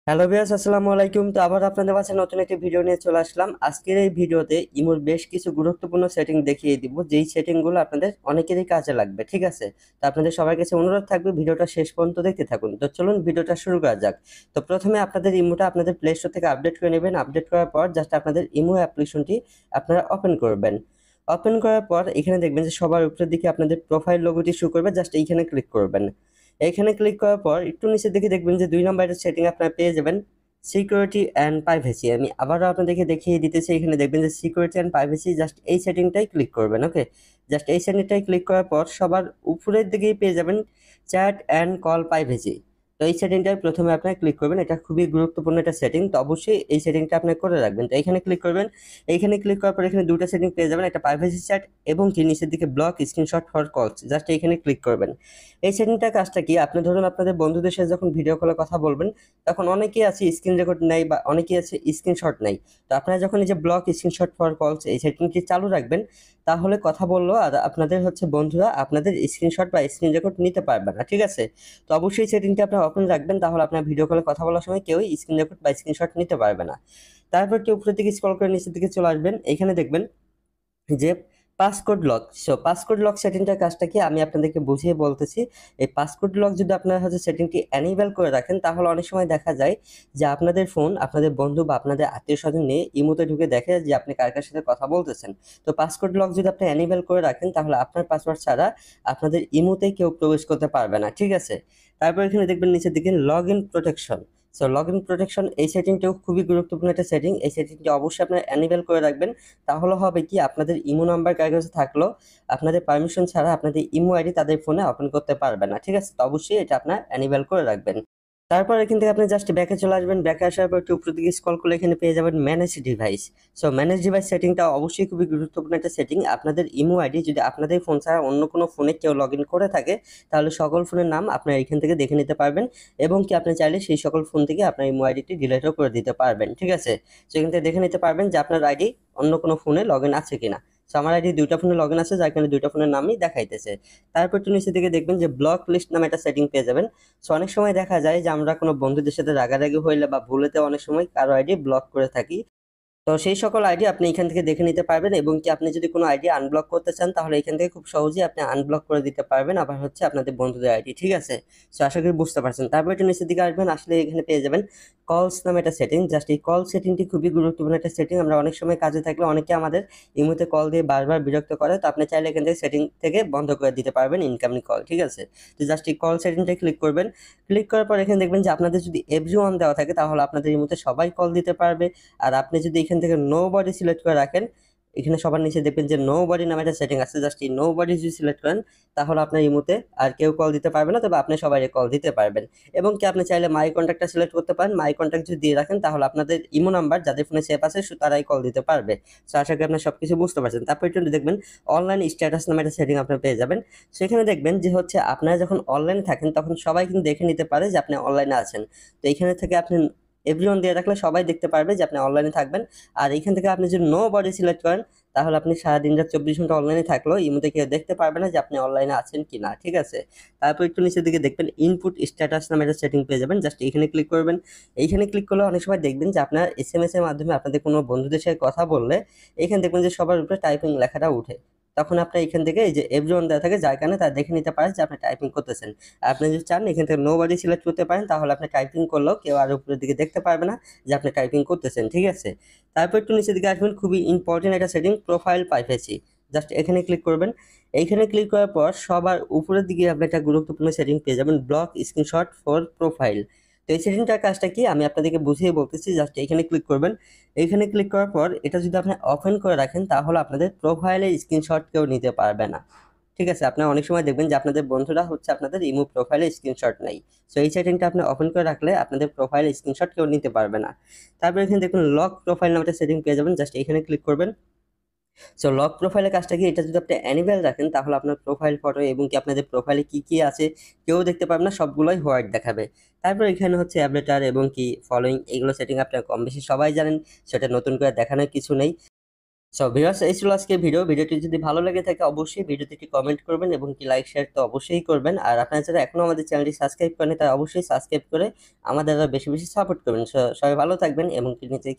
Hello viewers, আসসালামু আলাইকুম। তো আবার আপনাদের কাছে নতুন একটি ভিডিও নিয়ে চলে আসলাম। আজকের এই ভিডিওতে ইমোর বেশ কিছু গুরুত্বপূর্ণ সেটিং দেখিয়ে দিব, যেই সেটিংগুলো আপনাদের অনেকেরই কাজে লাগবে। ঠিক আছে, তো আপনাদের সবার কাছে অনুরোধ থাকবে ভিডিওটা শেষ পর্যন্ত দেখতে থাকুন। তো চলুন ভিডিওটা শুরু করা যাক। তো প্রথমে আপনাদের ইমোটা আপনাদের প্লে স্টোর থেকে আপডেট করে নেবেন। আপডেট করার পর জাস্ট আপনাদের ইমো অ্যাপ্লিকেশনটি আপনারা ওপেন করবেন। ওপেন করার পর এখানে দেখবেন যে সবার উপরের দিকে আপনাদের প্রোফাইল লোগোটি শো করবে, জাস্ট এইখানে ক্লিক করবেন। এখানে ক্লিক করার পর একটু নিচের দিকে দেখবেন যে 2 নম্বরের সেটিং আপনারা পেয়ে যাবেন, সিকিউরিটি অ্যান্ড প্রাইভেসি। আমি আবারও আপনাদেরকে দেখিয়ে দিতেছি। এখানে দেখবেন যে সিকিউরিটি অ্যান্ড প্রাইভেসি, জাস্ট এই সেটিংটাই ক্লিক করবেন। ওকে, জাস্ট এই সেটিংটাই ক্লিক করার পর সবার উপরের দিকেই পেয়ে যাবেন চ্যাট অ্যান্ড কল প্রাইভেসি। তো এই সেটিংটাই প্রথমে আপনারা ক্লিক করবেন। এটা খুবই গুরুত্বপূর্ণ একটা সেটিং, তো অবশ্যই এই সেটিংটা আপনার করে রাখবেন। তো এখানে ক্লিক করবেন। এইখানে ক্লিক করার পর এখানে দুটো সেটিং পেয়ে যাবেন, একটা প্রাইভেসি চ্যাট এবং কি নিচের দিকে ব্লক স্ক্রিনশট ফর কলস। জাস্ট এইখানে ক্লিক করবেন। এই সেটিংটার কাজটা কি, আপনি ধরুন আপনাদের বন্ধুদের সাথে যখন ভিডিও কলে কথা বলবেন, তখন অনেকেই আছে স্ক্রিন রেকর্ড নেয় বা অনেকেই আছে স্ক্রিনশট নেয়। তো আপনারা যখন এই যে ব্লক স্ক্রিনশট ফর কলস এই সেটিংটি চালু রাখবেন, তাহলে কথা বললো আর আপনাদের হচ্ছে বন্ধুরা আপনাদের স্ক্রিনশট বা স্ক্রিন রেকর্ড নিতে পারবে না। ঠিক আছে, তো অবশ্যই সেটিংটি আপনারা ওপেন রাখবেন, তাহলে আপনার ভিডিও কলে কথা বলার সময় কেউই স্ক্রিন রেকর্ড বা স্ক্রিনশট নিতে পারবে না। তারপর কি উপরের দিকে স্ক্রল করে নিচের দিকে চলে আসবেন। এখানে দেখবেন যে passcode lock. So passcode lock সেটিংটার কাজটা কি আমি আপনাদেরকে বুঝিয়ে বলতেছি। এই পাসকোড লক যদি আপনারা হচ্ছে সেটিংটি অ্যানিবেল করে রাখেন, তাহলে অনেক সময় দেখা যায় যে আপনাদের ফোন আপনাদের বন্ধু বা আপনাদের আত্মীয় স্বজন নিয়ে ইমোতে ঢুকে দেখে যে আপনি কার কার সাথে কথা বলতেছেন। তো পাসকোড লক যদি আপনি অ্যানিবেল করে রাখেন, তাহলে আপনার পাসওয়ার্ড ছাড়া আপনাদের ইমোতে কেউ প্রবেশ করতে পারবে না। ঠিক আছে, তারপর এখানে দেখবেন নিচের দিকে log in protection. So log in protection এই সেটিংটাও খুবই গুরুত্বপূর্ণ একটা সেটিং। এই সেটিংটি অবশ্যই আপনারা অ্যানিবেল করে রাখবেন। তাহলে হবে কি, আপনাদের ইমো নাম্বার কার কাছে থাকলো আপনাদের পারমিশন ছাড়া আপনাদের ইমো আইডি তাদের ফোনে ওপেন করতে পারবে না। ঠিক আছে, তো অবশ্যই এটা আপনার অ্যানিবেল করে রাখবেন। তারপর এখান থেকে আপনি জাস্ট ব্যাকে চলে আসবেন। ব্যাকে আসার পর একটু উপরের দিকে স্ক্রল করলে এখানে পেয়ে যাবেন manage device. So manage device সেটিংটা অবশ্যই খুবই গুরুত্বপূর্ণ একটা সেটিং। আপনাদের ইমো আইডি যদি আপনাদের ফোন ছাড়া অন্য কোনো ফোনে কেউ লগ ইন করে থাকে, তাহলে সকল ফোনের নাম আপনারা এখান থেকে দেখে নিতে পারবেন এবং কি আপনি চাইলে সেই সকল ফোন থেকে আপনার ইমো আইডিটি ডিলিটও করে দিতে পারবেন। ঠিক আছে, সো এখান থেকে দেখে নিতে পারবেন যে আপনার আইডি অন্য কোনো ফোনে লগ ইন আছে কিনা। সো আমার আইডি দুইটা ফোনে লগ ইন আছে, যার কারণে দুইটা ফোনের নামই দেখাইতেছে। তারপর একটু নিচে দিকে দেখবেন যে ব্লক লিস্ট নামে একটা সেটিং পেয়ে যাবেন। সো অনেক সময় দেখা যায় যে আমরা কোনো বন্ধুদের সাথে রাগারাগি হইলে বা ভুলেতে অনেক সময় কারো আইডি ব্লক করে থাকি। তো সেই সকল আইডি আপনি এখান থেকে দেখে নিতে পারবেন এবং কি আপনি যদি কোনো আইডি আনব্লক করতে চান, তাহলে এখান থেকে খুব সহজেই আপনি আনব্লক করে দিতে পারবেন, আবার হচ্ছে আপনাদের বন্ধুদের আইডি। ঠিক আছে, সো আশা করি বুঝতে পারছেন। তারপর একটু নিচের দিকে আসবেন, আসলে এখানে পেয়ে যাবেন কলস নামে একটা সেটিং। জাস্ট এই কল সেটিংটি খুবই গুরুত্বপূর্ণ একটা সেটিং। আমরা অনেক সময় কাজে থাকলে অনেকে আমাদের ইমোতে কল দিয়ে বারবার বিরক্ত করে, তো আপনি চাইলে এখান থেকে সেটিং থেকে বন্ধ করে দিতে পারবেন ইনকামিং কল। ঠিক আছে, তো জাস্ট এই কল সেটিংটা ক্লিক করবেন। ক্লিক করার পর এখানে দেখবেন যে আপনাদের যদি এভরিওয়ান দেওয়া থাকে, তাহলে আপনাদের ইমোতে সবাই কল দিতে পারবে। আর আপনি যদি এখান থেকে নো বডি সিলেক্ট করে রাখেন, এখানে সবার নিচে দেখবেন যে নো বডি নামে একটা সেটিং আছে। জাস্ট এই নো বডি যদি সিলেক্ট করেন, তাহলে আপনার ইমোতে আর কেউ কল দিতে পারবে না, তবে আপনি সবাই কল দিতে পারবেন। এবং কি আপনি চাইলে মাই কন্ট্যাক্টটা সিলেক্ট করতে পারেন। মাই কন্ট্যাক্ট যদি দিয়ে রাখেন, তাহলে আপনাদের ইমো নাম্বার যাদের ফোনে সেভ আছে তারাই কল দিতে পারবে। সো আশা করি আপনি সবকিছু বুঝতে পারছেন। তারপর একটু দেখবেন অনলাইন স্ট্যাটাস নামে একটা সেটিং আপনি পেয়ে যাবেন। সেখানে দেখবেন যে হচ্ছে আপনারা যখন অনলাইনে থাকেন, তখন সবাই কিন্তু দেখে নিতে পারে যে আপনি অনলাইনে আছেন। তো এখানে থেকে আপনি এভরিওয়ান দিয়ে রাখলে সবাই দেখতে পারবে যে আপনি অনলাইনে থাকবেন। আর এইখান থেকে আপনি যদি নো বডি সিলেক্ট করেন, তাহলে আপনি সারাদিন রাত 24 ঘন্টা অনলাইনে থাকলেও ইমোতে কেউ দেখতে পারবে না যে আপনি অনলাইনে আছেন কি না। ঠিক আছে, তারপর একটু নিচের দিকে দেখবেন ইনপুট স্ট্যাটাস নামে একটা সেটিং পেয়ে যাবেন। জাস্ট এইখানে ক্লিক করবেন। এইখানে ক্লিক করলে অনেক সময় দেখবেন যে আপনার এসএমএস এর মাধ্যমে আপনাদের কোনো বন্ধুদের সাথে কথা বললে এখানে দেখবেন যে সবার উপরে টাইপিং লেখাটা উঠে। তখন আপনি এখান থেকে এই যে এভরিওয়ান দেওয়া থাকে, যার কারণে তারা দেখে নিতে পারে যে আপনি টাইপিং করতেছেন। আপনি যদি চান এখান থেকে নো বডি সিলেক্ট করতে পারেন, তাহলে আপনি টাইপিং করলেও কেউ আর উপরের দিকে দেখতে পারবে না যে আপনি টাইপিং করতেছেন। ঠিক আছে, তারপর একটু নিচের দিকে আসবেন, খুবই ইম্পর্টেন্ট একটা সেটিং, প্রোফাইল প্রাইভেসি। জাস্ট এখানে ক্লিক করবেন। এইখানে ক্লিক করার পর সবার উপরের দিকে আপনি একটা গুরুত্বপূর্ণ সেটিং পেয়ে যাবেন, ব্লক স্ক্রিনশট ফর প্রোফাইল। তো এই সেটিংটার কাজটা কি আমি আপনাদেরকে বুঝিয়ে বলতেছি। জাস্ট এইখানে ক্লিক করবেন। এইখানে ক্লিক করার পর এটা যদি আপনি ওপেন করে রাখেন, তাহলে আপনাদের প্রোফাইলের স্ক্রিনশট কেউ নিতে পারবে না। ঠিক আছে, আপনারা অনেক সময় দেখবেন যে আপনাদের বন্ধুরা হচ্ছে আপনাদের ইমো প্রোফাইলে স্ক্রিনশট নেই। সো এই সেটিংটা আপনি ওপেন করে রাখলে আপনাদের প্রোফাইলে স্ক্রিনশট কেউ নিতে পারবে না। তারপর এখানে দেখুন লক প্রোফাইল নামে একটা সেটিং পেয়ে যাবেন। জাস্ট এখানে ক্লিক করবেন। সো লক প্রোফাইলের কাজটা কি, এটা যদি আপনি অ্যানিমেল রাখেন, তাহলে আপনার প্রোফাইল ফটো এবং কি আপনাদের প্রোফাইলে কি কি আছে কেউ দেখতে পারবে না, সবগুলোই হোয়াইট দেখাবে। তারপর এখানে হচ্ছে অ্যাভেটার এবং কি ফলোইং, এগুলো সেটিং আপনারা কম বেশি সবাই জানেন, সেটা নতুন করে দেখানোর কিছু নেই। সো ভিউয়ার্স, এই ছিল আজকে ভিডিওটি যদি ভালো লেগে থাকে অবশ্যই ভিডিওতে একটি কমেন্ট করবেন এবং কি লাইক শেয়ার তো অবশ্যই করবেন। আর আপনারা যারা এখনো আমাদের চ্যানেলটি সাবস্ক্রাইব করেন তারা অবশ্যই সাবস্ক্রাইব করে আমাদের আরো বেশি বেশি সাপোর্ট করবেন। সবাই ভালো থাকবেন এবং কি নিচে